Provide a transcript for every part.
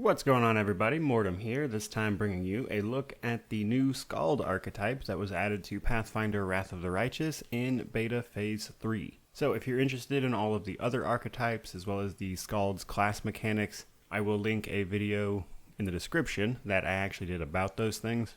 What's going on, everybody? Mortem here, this time bringing you a look at the new Skald archetype that was added to Pathfinder Wrath of the Righteous in Beta Phase 3. So if you're interested in all of the other archetypes as well as the Skald's class mechanics, I will link a video in the description that I actually did about those things.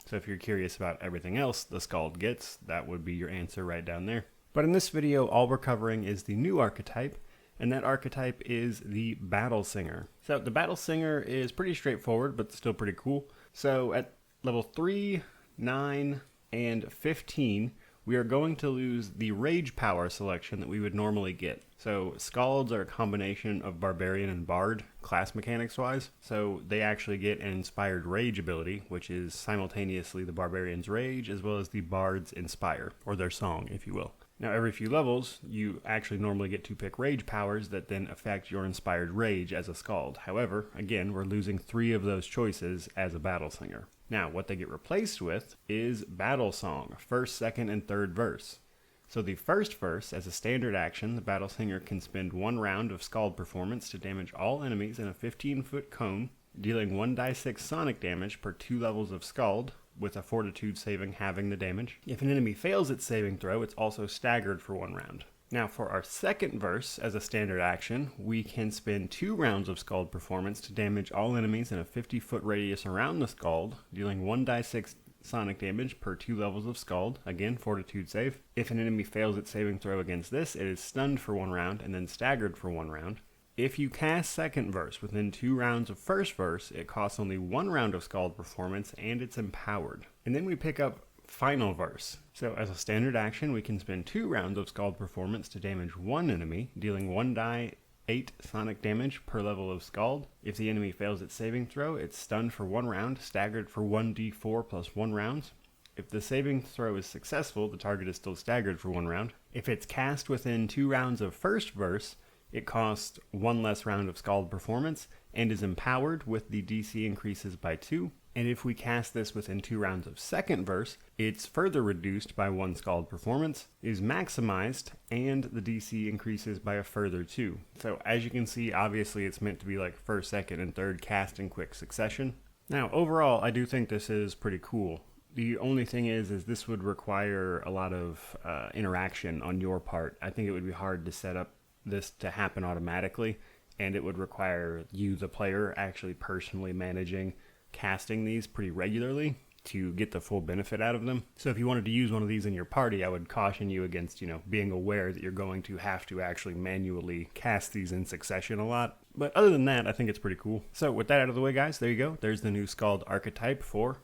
So if you're curious about everything else the Skald gets, that would be your answer right down there. But in this video, all we're covering is the new archetype, and that archetype is the Battle Singer. So the Battle Singer is pretty straightforward, but still pretty cool. So at level 3, 9, and 15, we are going to lose the Rage Power selection that we would normally get. So Skalds are a combination of Barbarian and Bard, class mechanics-wise. So they actually get an Inspired Rage ability, which is simultaneously the Barbarian's Rage as well as the Bard's Inspire, or their song, if you will. Now, every few levels, you actually normally get to pick Rage powers that then affect your Inspired Rage as a Skald. However, again, we're losing 3 of those choices as a Battle Singer. Now, what they get replaced with is Battle Song, first, second, and third verse. So the first verse, as a standard action, the Battle Singer can spend 1 round of Skald performance to damage all enemies in a 15-foot cone, dealing 1d6 sonic damage per 2 levels of Skald, with a fortitude saving halving the damage. If an enemy fails its saving throw, it's also staggered for 1 round. Now for our second verse, as a standard action, we can spend 2 rounds of Skald performance to damage all enemies in a 50-foot radius around the Skald, dealing 1d6 sonic damage per 2 levels of Skald, again fortitude save. If an enemy fails its saving throw against this, it is stunned for 1 round and then staggered for 1 round. If you cast second verse within 2 rounds of first verse, it costs only 1 round of Skald performance and it's empowered. And then we pick up final verse. So as a standard action, we can spend 2 rounds of Skald performance to damage 1 enemy, dealing 1d8 sonic damage per level of Skald. If the enemy fails its saving throw, it's stunned for 1 round, staggered for 1d4 plus 1 rounds. If the saving throw is successful, the target is still staggered for 1 round. If it's cast within 2 rounds of first verse, it costs 1 less round of Skald performance and is empowered with the DC increases by 2. And if we cast this within 2 rounds of second verse, it's further reduced by 1 Skald performance, is maximized, and the DC increases by a further 2. So as you can see, obviously it's meant to be like first, second, and third cast in quick succession. Now overall, I do think this is pretty cool. The only thing is this would require a lot of interaction on your part. I think it would be hard to set up this to happen automatically, and it would require you, the player, actually personally managing casting these pretty regularly to get the full benefit out of them. So if you wanted to use one of these in your party, I would caution you against, being aware that you're going to have to actually manually cast these in succession a lot. But other than that, I think it's pretty cool. So with that out of the way, guys, there you go. There's the new Skald archetype for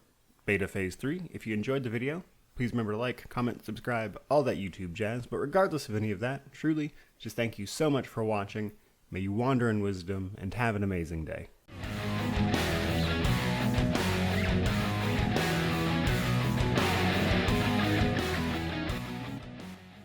Beta Phase 3. If you enjoyed the video, please remember to like, comment, subscribe, all that YouTube jazz. But regardless of any of that, truly, just thank you so much for watching. May you wander in wisdom and have an amazing day.